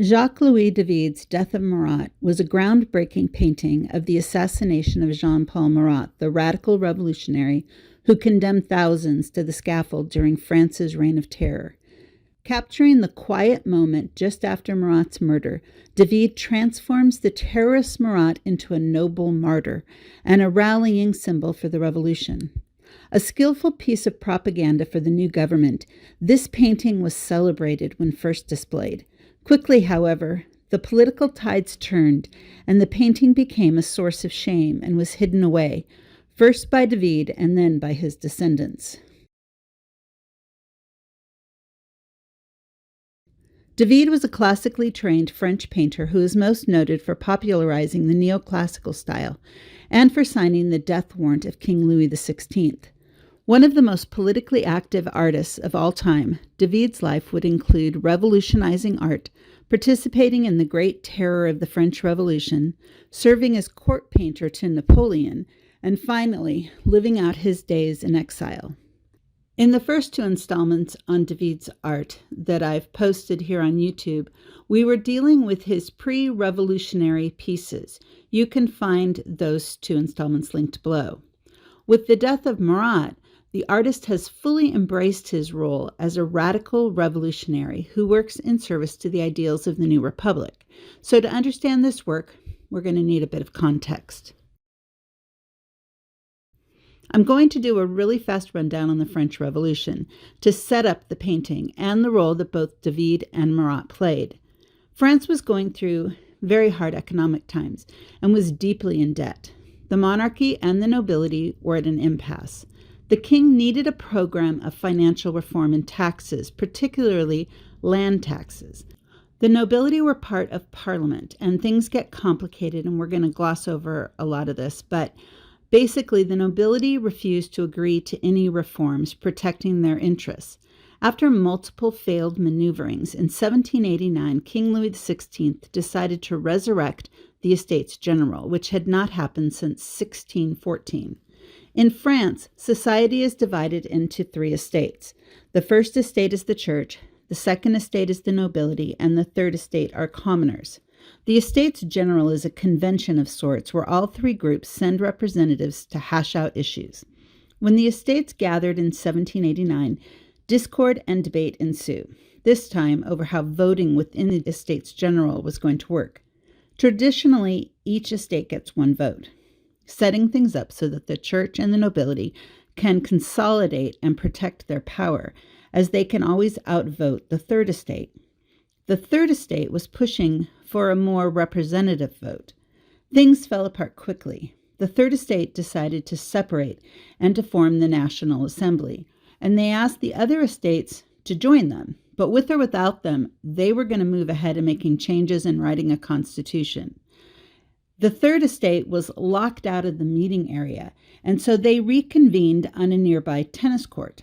Jacques Louis David's Death of Marat was a groundbreaking painting of the assassination of Jean-Paul Marat, the radical revolutionary who condemned thousands to the scaffold during France's reign of terror. Capturing the quiet moment just after Marat's murder, David transforms the terrorist Marat into a noble martyr and a rallying symbol for the revolution. A skillful piece of propaganda for the new government, this painting was celebrated when first displayed. Quickly, however, the political tides turned, and the painting became a source of shame and was hidden away, first by David and then by his descendants. David was a classically trained French painter who is most noted for popularizing the neoclassical style and for signing the death warrant of King Louis XVI. One of the most politically active artists of all time, David's life would include revolutionizing art, participating in the Great Terror of the French Revolution, serving as court painter to Napoleon, and finally, living out his days in exile. In the first two installments on David's art that I've posted here on YouTube, we were dealing with his pre-revolutionary pieces. You can find those two installments linked below. With the death of Marat, the artist has fully embraced his role as a radical revolutionary who works in service to the ideals of the new republic. So to understand this work, we're going to need a bit of context. I'm going to do a really fast rundown on the French Revolution to set up the painting and the role that both David and Marat played. France was going through very hard economic times and was deeply in debt. The monarchy and the nobility were at an impasse. The king needed a program of financial reform and taxes, particularly land taxes. The nobility were part of parliament, and things get complicated, and we're going to gloss over a lot of this, but basically the nobility refused to agree to any reforms protecting their interests. After multiple failed maneuverings, in 1789, King Louis XVI decided to resurrect the Estates General, which had not happened since 1614. In France, society is divided into three estates. The first estate is the church, the second estate is the nobility, and the third estate are commoners. The Estates General is a convention of sorts where all three groups send representatives to hash out issues. When the estates gathered in 1789, discord and debate ensue, this time over how voting within the Estates General was going to work. Traditionally, each estate gets one vote, setting things up so that the church and the nobility can consolidate and protect their power, as they can always outvote the third estate. The third estate was pushing for a more representative vote. Things fell apart quickly. The third estate decided to separate and to form the National Assembly, and they asked the other estates to join them. But with or without them, they were going to move ahead in making changes and writing a constitution. The third estate was locked out of the meeting area, and so they reconvened on a nearby tennis court.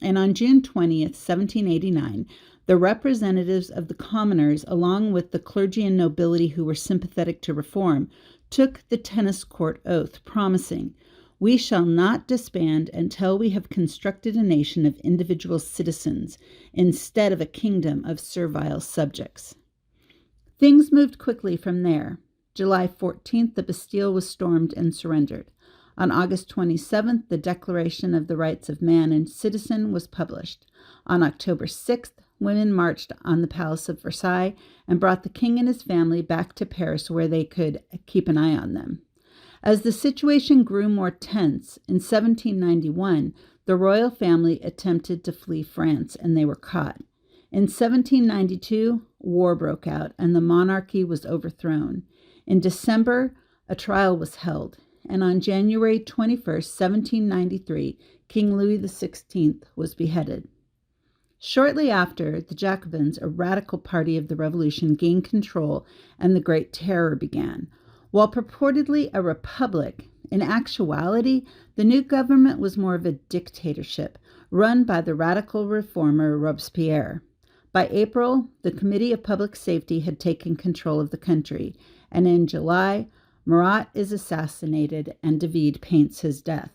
And on June 20th, 1789, the representatives of the commoners, along with the clergy and nobility who were sympathetic to reform, took the tennis court oath, promising, "We shall not disband until we have constructed a nation of individual citizens instead of a kingdom of servile subjects." Things moved quickly from there. July 14th, the Bastille was stormed and surrendered. On August 27th, the Declaration of the Rights of Man and Citizen was published. On October 6th, women marched on the Palace of Versailles and brought the king and his family back to Paris where they could keep an eye on them. As the situation grew more tense, in 1791, the royal family attempted to flee France and they were caught. In 1792, war broke out and the monarchy was overthrown. In December, a trial was held, and on January 21st, 1793, King Louis XVI was beheaded. Shortly after, the Jacobins, a radical party of the revolution, gained control and the Great Terror began. While purportedly a republic, in actuality, the new government was more of a dictatorship run by the radical reformer Robespierre. By April, the Committee of Public Safety had taken control of the country, and in July, Marat is assassinated and David paints his death.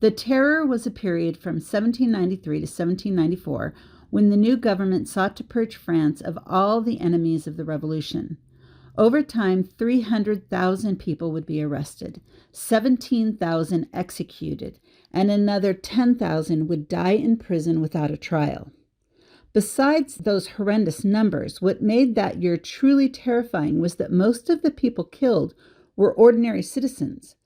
The Terror was a period from 1793 to 1794 when the new government sought to purge France of all the enemies of the revolution. Over time, 300,000 people would be arrested, 17,000 executed, and another 10,000 would die in prison without a trial. Besides those horrendous numbers, what made that year truly terrifying was that most of the people killed were ordinary citizens.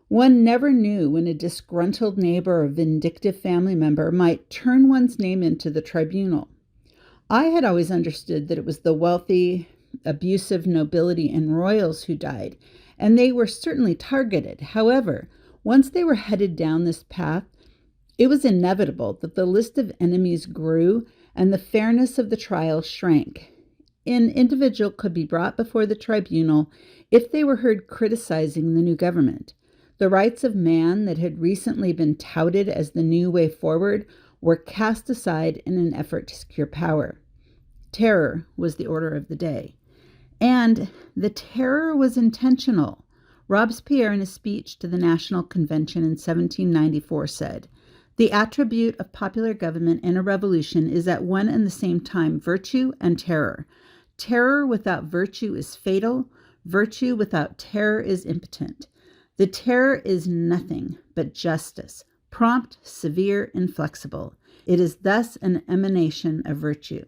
One never knew when a disgruntled neighbor or vindictive family member might turn one's name into the tribunal. I had always understood that it was the wealthy, abusive nobility and royals who died, and they were certainly targeted. However, once they were headed down this path, it was inevitable that the list of enemies grew and the fairness of the trial shrank. An individual could be brought before the tribunal if they were heard criticizing the new government. The rights of man that had recently been touted as the new way forward were cast aside in an effort to secure power. Terror was the order of the day. And the terror was intentional. Robespierre, in a speech to the National Convention in 1794, said, "The attribute of popular government in a revolution is at one and the same time virtue and terror. Terror without virtue is fatal. Virtue without terror is impotent. The terror is nothing but justice, prompt, severe, inflexible. It is thus an emanation of virtue."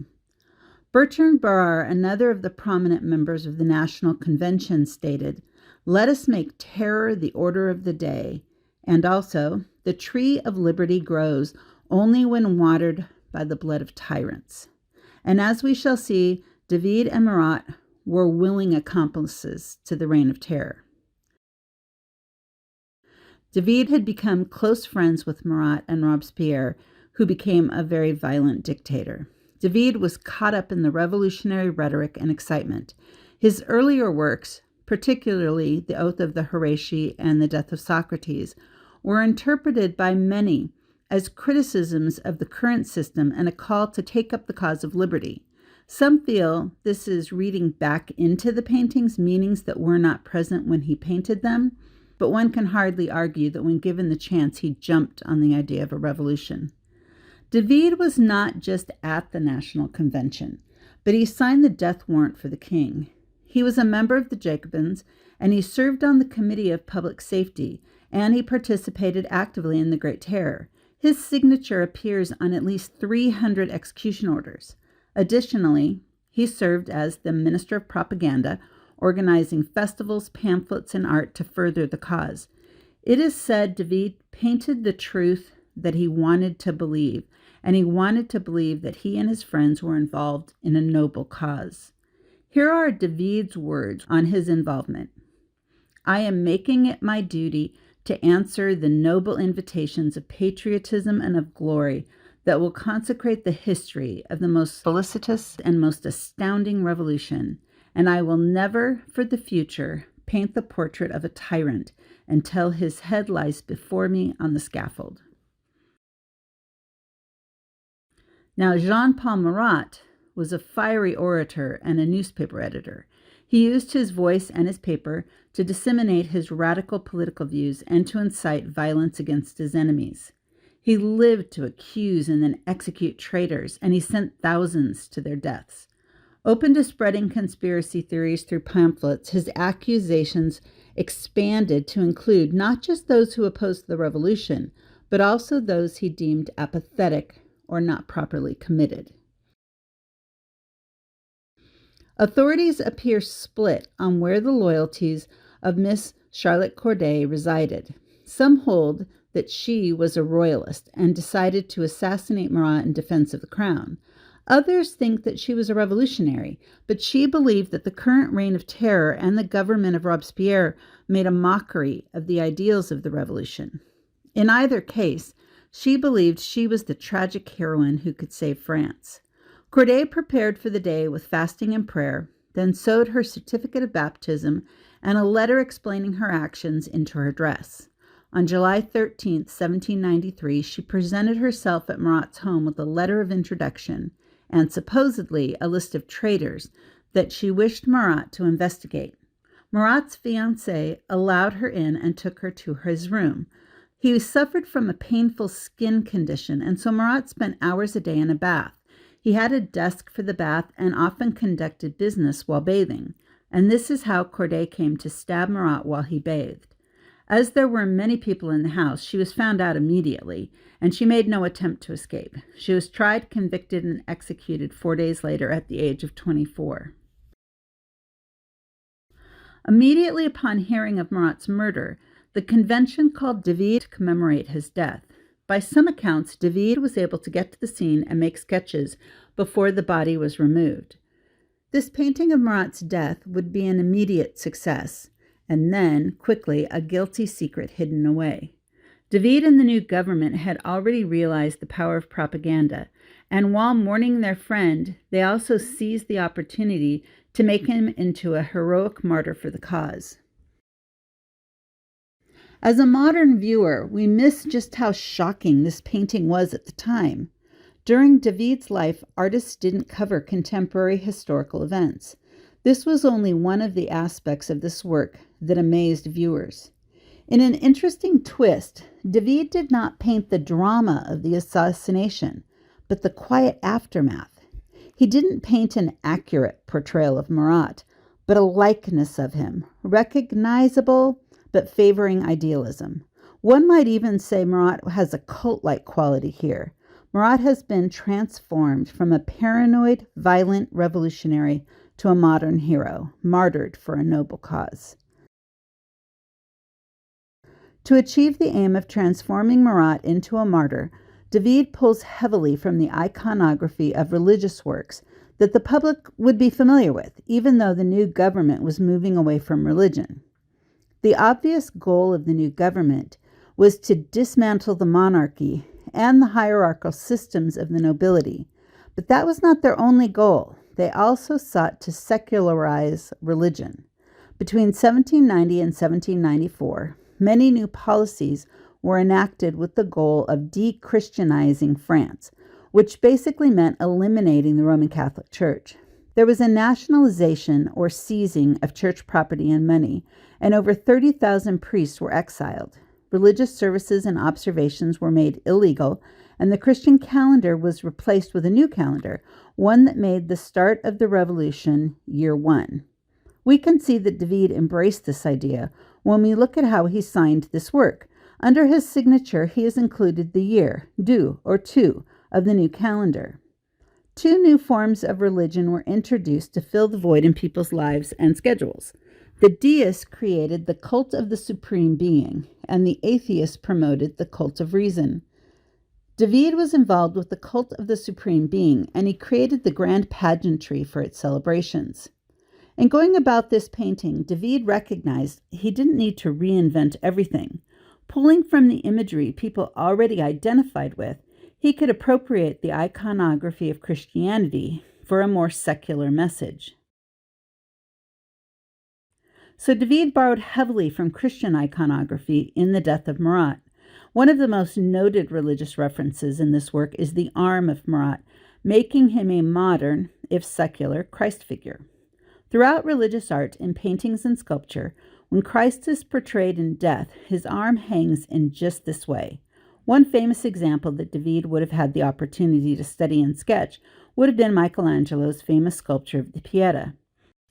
Bertrand Barrère, another of the prominent members of the National Convention, stated, "Let us make terror the order of the day," and also, "The tree of liberty grows only when watered by the blood of tyrants." And as we shall see, David and Marat were willing accomplices to the reign of terror. David had become close friends with Marat and Robespierre, who became a very violent dictator. David was caught up in the revolutionary rhetoric and excitement. His earlier works, particularly The Oath of the Horatii and The Death of Socrates, were interpreted by many as criticisms of the current system and a call to take up the cause of liberty. Some feel this is reading back into the paintings meanings that were not present when he painted them, but one can hardly argue that when given the chance, he jumped on the idea of a revolution. David was not just at the National Convention, but he signed the death warrant for the king. He was a member of the Jacobins, and he served on the Committee of Public Safety, and he participated actively in the Great Terror. His signature appears on at least 300 execution orders. Additionally, he served as the Minister of Propaganda, organizing festivals, pamphlets, and art to further the cause. It is said David painted the truth that he wanted to believe, and he wanted to believe that he and his friends were involved in a noble cause. Here are David's words on his involvement. "I am making it my duty to answer the noble invitations of patriotism and of glory that will consecrate the history of the most felicitous and most astounding revolution, and I will never, for the future, paint the portrait of a tyrant until his head lies before me on the scaffold." Now, Jean-Paul Marat was a fiery orator and a newspaper editor. He used his voice and his paper to disseminate his radical political views and to incite violence against his enemies. He lived to accuse and then execute traitors, and he sent thousands to their deaths. Open to spreading conspiracy theories through pamphlets, his accusations expanded to include not just those who opposed the revolution, but also those he deemed apathetic or not properly committed. Authorities appear split on where the loyalties of Miss Charlotte Corday resided. Some hold that she was a royalist and decided to assassinate Marat in defense of the crown. Others think that she was a revolutionary, but she believed that the current reign of terror and the government of Robespierre made a mockery of the ideals of the revolution. In either case, she believed she was the tragic heroine who could save France. Corday prepared for the day with fasting and prayer, then sewed her certificate of baptism and a letter explaining her actions into her dress. On July 13, 1793, she presented herself at Marat's home with a letter of introduction and supposedly a list of traitors that she wished Marat to investigate. Marat's fiancé allowed her in and took her to his room. He suffered from a painful skin condition, and so Marat spent hours a day in a bath. He had a desk for the bath and often conducted business while bathing, and this is how Corday came to stab Marat while he bathed. As there were many people in the house, she was found out immediately, and she made no attempt to escape. She was tried, convicted, and executed 4 days later at the age of 24. Immediately upon hearing of Marat's murder, the convention called David to commemorate his death. By some accounts, David was able to get to the scene and make sketches before the body was removed. This painting of Marat's death would be an immediate success, and then, quickly, a guilty secret hidden away. David and the new government had already realized the power of propaganda, and while mourning their friend, they also seized the opportunity to make him into a heroic martyr for the cause. As a modern viewer, we miss just how shocking this painting was at the time. During David's life, artists didn't cover contemporary historical events. This was only one of the aspects of this work that amazed viewers. In an interesting twist, David did not paint the drama of the assassination, but the quiet aftermath. He didn't paint an accurate portrayal of Marat, but a likeness of him, recognizable but favoring idealism. One might even say Marat has a cult-like quality here. Marat has been transformed from a paranoid, violent revolutionary to a modern hero, martyred for a noble cause. To achieve the aim of transforming Marat into a martyr, David pulls heavily from the iconography of religious works that the public would be familiar with, even though the new government was moving away from religion. The obvious goal of the new government was to dismantle the monarchy and the hierarchical systems of the nobility, but that was not their only goal. They also sought to secularize religion. Between 1790 and 1794, many new policies were enacted with the goal of de-Christianizing France, which basically meant eliminating the Roman Catholic Church. There was a nationalization or seizing of church property and money, and over 30,000 priests were exiled. Religious services and observations were made illegal, and the Christian calendar was replaced with a new calendar, one that made the start of the revolution year one. We can see that David embraced this idea when we look at how he signed this work. Under his signature, he has included the year, du, or two, of the new calendar. Two new forms of religion were introduced to fill the void in people's lives and schedules. The deists created the cult of the supreme being, and the atheists promoted the cult of reason. David was involved with the cult of the supreme being, and he created the grand pageantry for its celebrations. In going about this painting, David recognized he didn't need to reinvent everything. Pulling from the imagery people already identified with, he could appropriate the iconography of Christianity for a more secular message. So David borrowed heavily from Christian iconography in The Death of Marat. One of the most noted religious references in this work is the arm of Marat, making him a modern, if secular, Christ figure. Throughout religious art, in paintings and sculpture, when Christ is portrayed in death, his arm hangs in just this way. One famous example that David would have had the opportunity to study and sketch would have been Michelangelo's famous sculpture of the Pieta.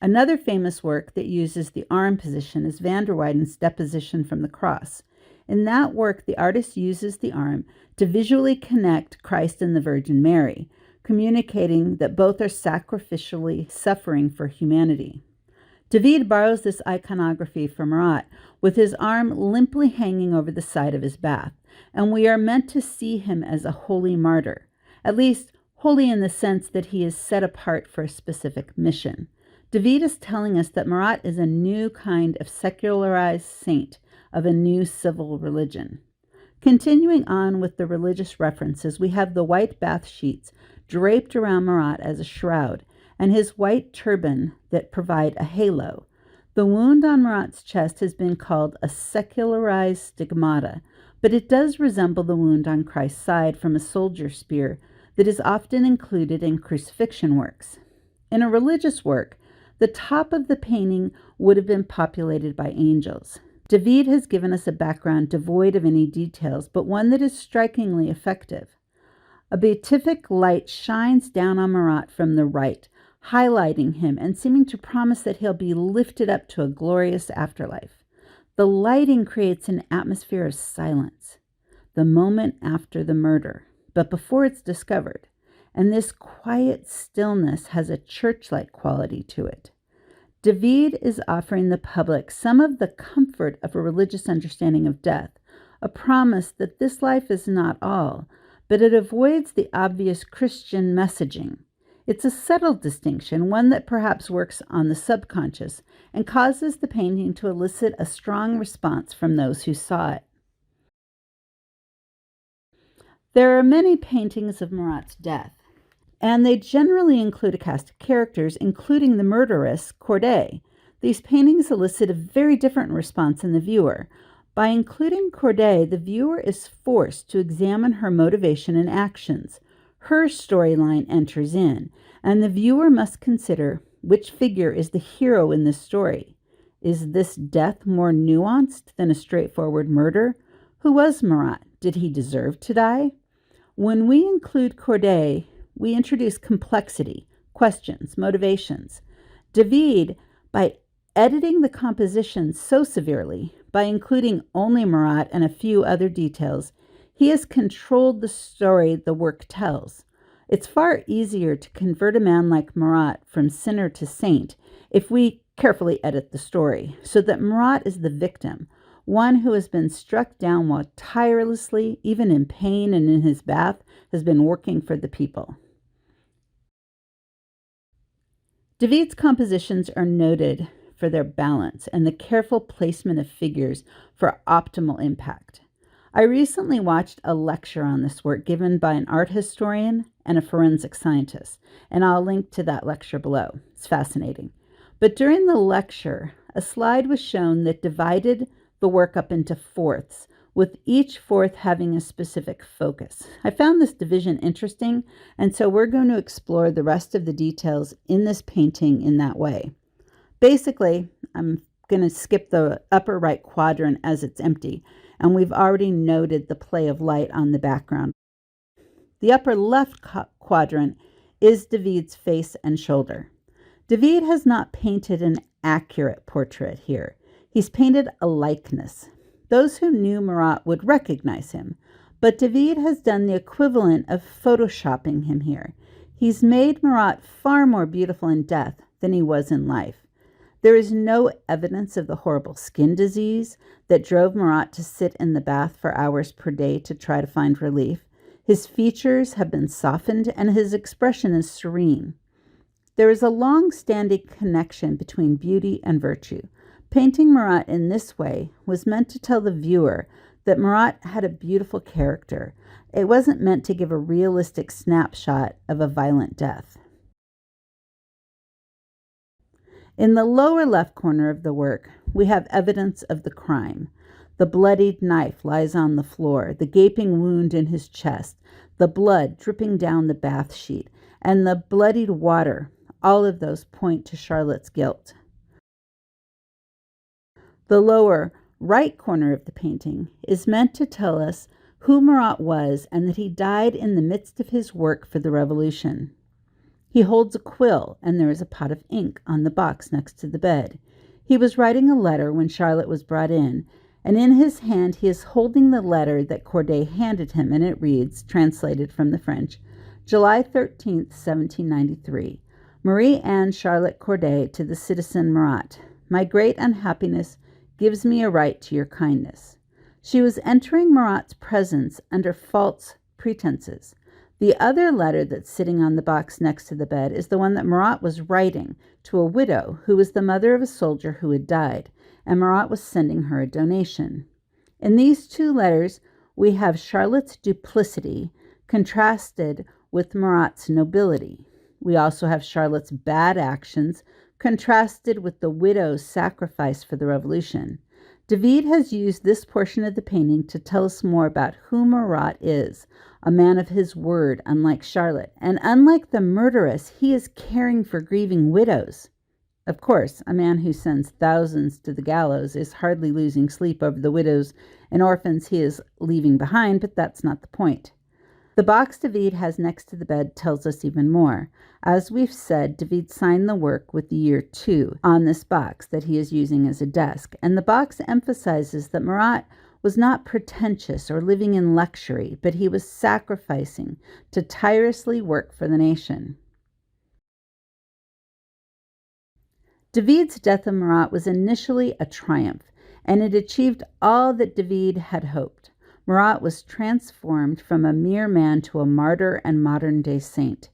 Another famous work that uses the arm position is Van der Weyden's Deposition from the Cross. In that work, the artist uses the arm to visually connect Christ and the Virgin Mary, communicating that both are sacrificially suffering for humanity. David borrows this iconography from Marat, with his arm limply hanging over the side of his bath, and we are meant to see him as a holy martyr, at least holy in the sense that he is set apart for a specific mission. David is telling us that Marat is a new kind of secularized saint of a new civil religion. Continuing on with the religious references, we have the white bath sheets draped around Marat as a shroud, and his white turban that provide a halo. The wound on Marat's chest has been called a secularized stigmata, but it does resemble the wound on Christ's side from a soldier's spear that is often included in crucifixion works. In a religious work, the top of the painting would have been populated by angels. David has given us a background devoid of any details, but one that is strikingly effective. A beatific light shines down on Marat from the right, highlighting him and seeming to promise that he'll be lifted up to a glorious afterlife. The lighting creates an atmosphere of silence, the moment after the murder, but before it's discovered. And this quiet stillness has a church-like quality to it. David is offering the public some of the comfort of a religious understanding of death, a promise that this life is not all, but it avoids the obvious Christian messaging. It's a subtle distinction, one that perhaps works on the subconscious and causes the painting to elicit a strong response from those who saw it. There are many paintings of Marat's death, and they generally include a cast of characters, including the murderess, Corday. These paintings elicit a very different response in the viewer. By including Corday, the viewer is forced to examine her motivation and actions. Her storyline enters in, and the viewer must consider which figure is the hero in this story. Is this death more nuanced than a straightforward murder? Who was Marat? Did he deserve to die? When we include Corday, we introduce complexity, questions, motivations. David, by editing the composition so severely, by including only Marat and a few other details, he has controlled the story the work tells. It's far easier to convert a man like Marat from sinner to saint if we carefully edit the story, so that Marat is the victim, one who has been struck down while tirelessly, even in pain and in his bath, has been working for the people. David's compositions are noted for their balance and the careful placement of figures for optimal impact. I recently watched a lecture on this work given by an art historian and a forensic scientist, and I'll link to that lecture below. It's fascinating. But during the lecture, a slide was shown that divided the work up into fourths, with each fourth having a specific focus. I found this division interesting, and so we're going to explore the rest of the details in this painting in that way. Basically, I'm going to skip the upper right quadrant as it's empty, and we've already noted the play of light on the background. The upper left quadrant is David's face and shoulder. David has not painted an accurate portrait here. He's painted a likeness. Those who knew Marat would recognize him, but David has done the equivalent of photoshopping him here. He's made Marat far more beautiful in death than he was in life. There is no evidence of the horrible skin disease that drove Marat to sit in the bath for hours per day to try to find relief. His features have been softened and his expression is serene. There is a long-standing connection between beauty and virtue. Painting Marat in this way was meant to tell the viewer that Marat had a beautiful character. It wasn't meant to give a realistic snapshot of a violent death. In the lower left corner of the work, we have evidence of the crime. The bloodied knife lies on the floor, the gaping wound in his chest, the blood dripping down the bath sheet, and the bloodied water. All of those point to Charlotte's guilt. The lower right corner of the painting is meant to tell us who Marat was and that he died in the midst of his work for the revolution. He holds a quill, and there is a pot of ink on the box next to the bed. He was writing a letter when Charlotte was brought in, and in his hand he is holding the letter that Corday handed him, and it reads, translated from the French, July 13th, 1793. Marie-Anne Charlotte Corday to the citizen Marat. My great unhappiness gives me a right to your kindness. She was entering Marat's presence under false pretenses. The other letter that's sitting on the box next to the bed is the one that Marat was writing to a widow who was the mother of a soldier who had died, and Marat was sending her a donation. In these two letters, we have Charlotte's duplicity contrasted with Marat's nobility. We also have Charlotte's bad actions contrasted with the widow's sacrifice for the revolution. David has used this portion of the painting to tell us more about who Marat is, a man of his word, unlike Charlotte. And unlike the murderess, he is caring for grieving widows. Of course, a man who sends thousands to the gallows is hardly losing sleep over the widows and orphans he is leaving behind, but that's not the point. The box David has next to the bed tells us even more. As we've said, David signed the work with the year 2 on this box that he is using as a desk, and the box emphasizes that Marat was not pretentious or living in luxury, but he was sacrificing to tirelessly work for the nation. David's death of Marat was initially a triumph, and it achieved all that David had hoped. Marat was transformed from a mere man to a martyr and modern-day saint.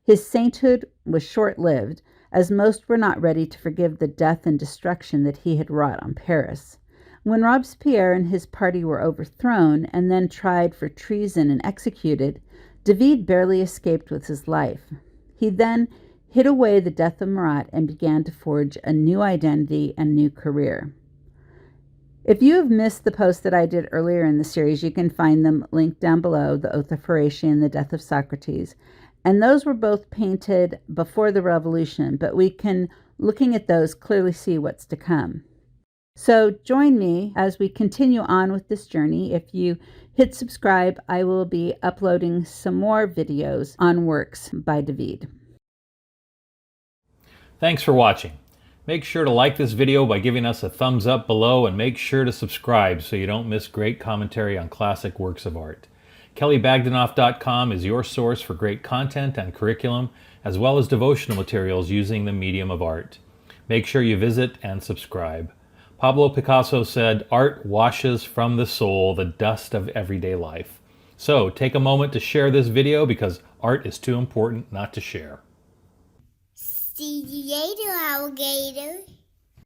His sainthood was short-lived, as most were not ready to forgive the death and destruction that he had wrought on Paris. When Robespierre and his party were overthrown and then tried for treason and executed, David barely escaped with his life. He then hid away the death of Marat and began to forge a new identity and new career. If you have missed the post that I did earlier in the series, you can find them linked down below, the Oath of Horatio and the Death of Socrates. And those were both painted before the revolution, but we can, looking at those, clearly see what's to come. So join me as we continue on with this journey. If you hit subscribe, I will be uploading some more videos on works by David. Thanks for watching. Make sure to like this video by giving us a thumbs up below, and make sure to subscribe so you don't miss great commentary on classic works of art. KellyBagdanov.com is your source for great content and curriculum, as well as devotional materials using the medium of art. Make sure you visit and subscribe. Pablo Picasso said, "Art washes from the soul the dust of everyday life." So take a moment to share this video, because art is too important not to share. See you later, alligator.